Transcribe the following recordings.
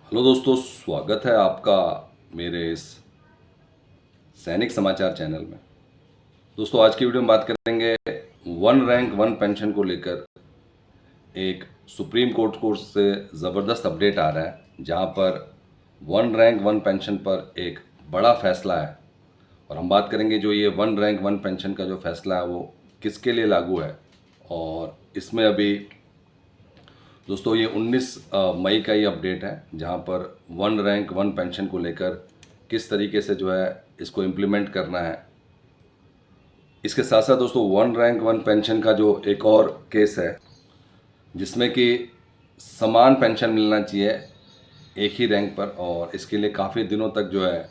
Hello दोस्तों, स्वागत है आपका मेरे इस सैनिक समाचार चैनल में। दोस्तों, आज की वीडियो में बात करेंगे वन रैंक वन पेंशन को लेकर एक सुप्रीम कोर्ट से ज़बरदस्त अपडेट आ रहा है, जहां पर वन रैंक वन पेंशन पर एक बड़ा फैसला है। और हम बात करेंगे जो ये वन रैंक वन पेंशन का जो फैसला है वो किसके लिए लागू है। और इसमें अभी दोस्तों ये 19 मई का ही अपडेट है, जहां पर वन रैंक वन पेंशन को लेकर किस तरीके से जो है इसको इम्प्लीमेंट करना है। इसके साथ साथ दोस्तों वन रैंक वन पेंशन का जो एक और केस है, जिसमें कि समान पेंशन मिलना चाहिए एक ही रैंक पर, और इसके लिए काफ़ी दिनों तक जो है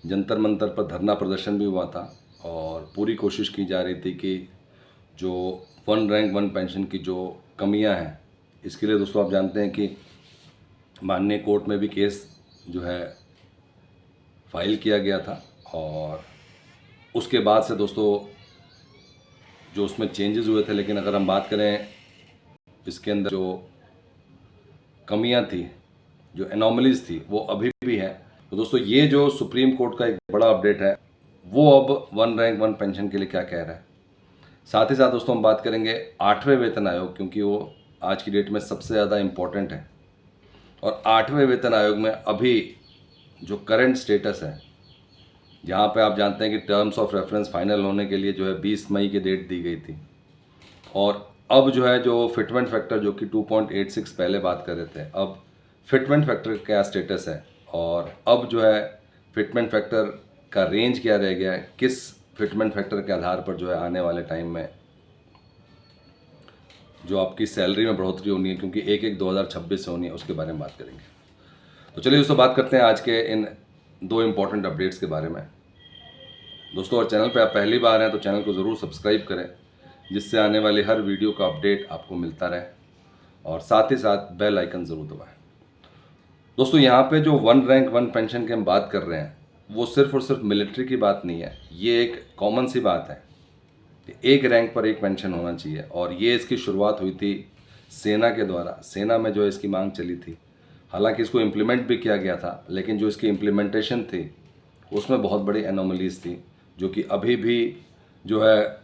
जंतर मंतर पर धरना प्रदर्शन भी हुआ था और पूरी कोशिश की जा रही थी कि जो वन रैंक वन पेंशन की जो कमियां हैं, इसके लिए दोस्तों आप जानते हैं कि माननीय कोर्ट में भी केस जो है फाइल किया गया था। और उसके बाद से दोस्तों जो उसमें चेंजेस हुए थे, लेकिन अगर हम बात करें इसके अंदर जो कमियां थी, जो एनॉमलीज थी, वो अभी भी है। तो दोस्तों ये जो सुप्रीम कोर्ट का एक बड़ा अपडेट है, वो अब वन रैंक वन पेंशन के लिए क्या कह रहा है। साथ ही साथ दोस्तों हम बात करेंगे 8वें वेतन आयोग, क्योंकि वो आज की डेट में सबसे ज़्यादा इम्पोर्टेंट है। और 8वें वेतन आयोग में अभी जो करंट स्टेटस है, जहाँ पे आप जानते हैं कि टर्म्स ऑफ रेफरेंस फाइनल होने के लिए जो है 20 मई की डेट दी गई थी, और अब जो है जो फिटमेंट फैक्टर जो कि 2.86 पहले बात कर रहे थे, अब फिटमेंट फैक्टर का क्या स्टेटस है, और अब जो है फिटमेंट फैक्टर का रेंज क्या रह गया है, किस फिटमेंट फैक्टर के आधार पर जो है आने वाले टाइम में जो आपकी सैलरी में बढ़ोतरी होनी है, क्योंकि 1/1/2026 से होनी है, उसके बारे में बात करेंगे। तो चलिए दोस्तों बात करते हैं आज के इन दो इम्पॉर्टेंट अपडेट्स के बारे में। दोस्तों, और चैनल पे आप पहली बार हैं तो चैनल को ज़रूर सब्सक्राइब करें, जिससे आने वाली हर वीडियो का अपडेट आपको मिलता रहे, और साथ ही साथ बेल आइकन ज़रूर दबाएं। दोस्तों, यहाँ पे जो वन रैंक वन पेंशन की हम बात कर रहे हैं, वो सिर्फ और सिर्फ मिलिट्री की बात नहीं है, ये एक कॉमन सी बात है। एक रैंक पर एक पेंशन होना चाहिए, और ये इसकी शुरुआत हुई थी सेना के द्वारा। सेना में जो है इसकी मांग चली थी, हालांकि इसको इम्प्लीमेंट भी किया गया था, लेकिन जो इसकी इम्प्लीमेंटेशन थी उसमें बहुत बड़ी एनोमलीज थी, जो कि अभी भी जो है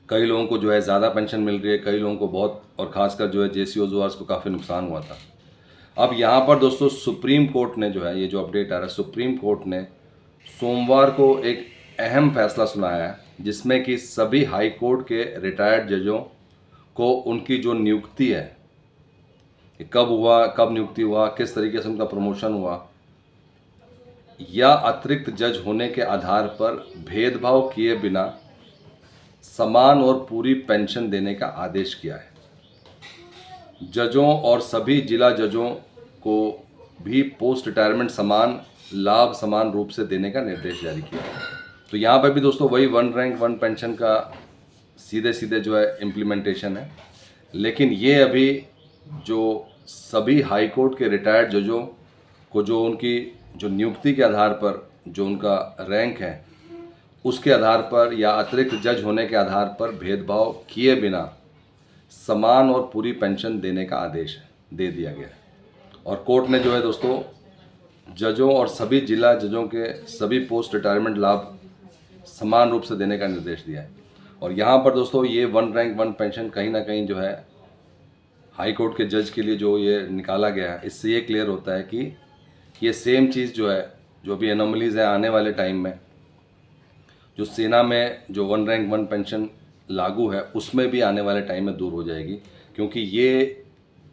कई लोगों को जो है ज़्यादा पेंशन मिल रही है, कई लोगों को बहुत, और ख़ासकर जो है जेसीओज़ को काफ़ी नुकसान हुआ था। अब यहाँ पर दोस्तों सुप्रीम कोर्ट ने जो है, ये जो अपडेट आ रहा है, सुप्रीम कोर्ट ने सोमवार को एक अहम फैसला सुनाया है, जिसमें कि सभी हाई कोर्ट के रिटायर्ड जजों को उनकी जो नियुक्ति है, कि कब हुआ, कब नियुक्ति हुआ, किस तरीके से उनका प्रमोशन हुआ, या अतिरिक्त जज होने के आधार पर भेदभाव किए बिना समान और पूरी पेंशन देने का आदेश किया है। जजों और सभी जिला जजों को भी पोस्ट रिटायरमेंट समान लाभ समान रूप से देने का निर्देश जारी किया है। तो यहाँ पर भी दोस्तों वही वन रैंक वन पेंशन का सीधे सीधे जो है इम्प्लीमेंटेशन है, लेकिन ये अभी जो सभी हाई कोर्ट के रिटायर्ड जजों को जो उनकी जो नियुक्ति के आधार पर जो उनका रैंक है, उसके आधार पर या अतिरिक्त जज होने के आधार पर भेदभाव किए बिना समान और पूरी पेंशन देने का आदेश दे दिया गया है। और कोर्ट ने जो है दोस्तों जजों और सभी जिला जजों के सभी पोस्ट रिटायरमेंट लाभ समान रूप से देने का निर्देश दिया है। और यहाँ पर दोस्तों ये वन रैंक वन पेंशन कहीं ना कहीं जो है हाई कोर्ट के जज के लिए जो ये निकाला गया है, इससे ये क्लियर होता है कि ये सेम चीज़ जो है, जो भी एनोमलीज है आने वाले टाइम में जो सेना में जो वन रैंक वन पेंशन लागू है, उसमें भी आने वाले टाइम में दूर हो जाएगी, क्योंकि ये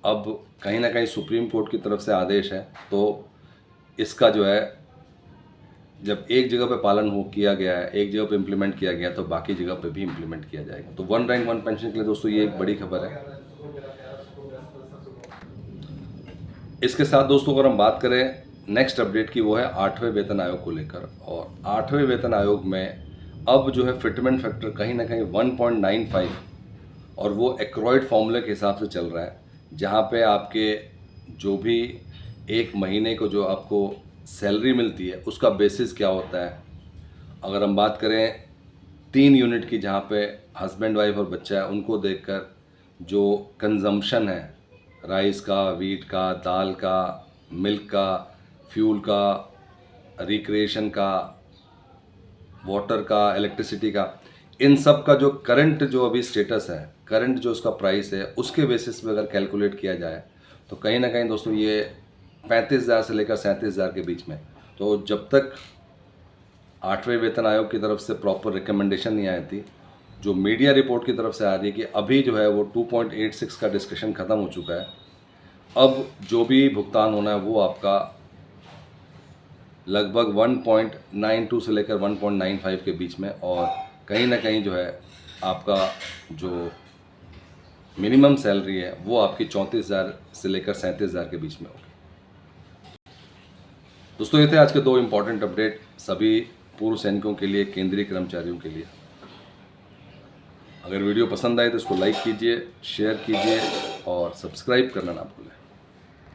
अब कहीं ना कहीं सुप्रीम कोर्ट की तरफ से आदेश है। तो इसका जो है जब एक जगह पे पालन हो किया गया है, एक जगह पे इम्प्लीमेंट किया गया, तो बाकी जगह पे भी इम्प्लीमेंट किया जाएगा। तो वन रैंक वन पेंशन के लिए दोस्तों ये एक बड़ी खबर है। इसके साथ दोस्तों अगर हम बात करें नेक्स्ट अपडेट की, वो है 8वें वेतन आयोग को लेकर। और 8वें वेतन आयोग में अब जो है फिटमेंट फैक्टर कहीं ना कहीं 1.95, और वो एक्रोइड फॉर्मूले के हिसाब से चल रहा है, जहाँ पे आपके जो भी एक महीने को जो आपको सैलरी मिलती है उसका बेसिस क्या होता है। अगर हम बात करें 3 यूनिट की, जहाँ पे हस्बैंड वाइफ और बच्चा है, उनको देखकर जो कंजम्पशन है राइस का, वीट का, दाल का, मिल्क का, फ्यूल का, रिक्रिएशन का, वाटर का, इलेक्ट्रिसिटी का, इन सब का जो करंट जो अभी स्टेटस है, करंट जो उसका प्राइस है, उसके बेसिस पे अगर कैलकुलेट किया जाए तो कहीं ना कहीं दोस्तों ये 35,000 से लेकर 37,000 के बीच में। तो जब तक 8वें वेतन आयोग की तरफ से प्रॉपर रिकमेंडेशन नहीं आई थी, जो मीडिया रिपोर्ट की तरफ से आ रही है कि अभी जो है वो 2.86 का डिस्कशन ख़त्म हो चुका है, अब जो भी भुगतान होना है वो आपका लगभग 1.92 से लेकर 1.95 के बीच में, और कहीं ना कहीं जो है आपका जो मिनिमम सैलरी है वो आपकी 34,000 से लेकर 37,000 के बीच में होगी। दोस्तों ये थे आज के 2 इम्पॉर्टेंट अपडेट सभी पूर्व सैनिकों के लिए, केंद्रीय कर्मचारियों के लिए। अगर वीडियो पसंद आए तो इसको लाइक कीजिए, शेयर कीजिए और सब्सक्राइब करना ना भूलें।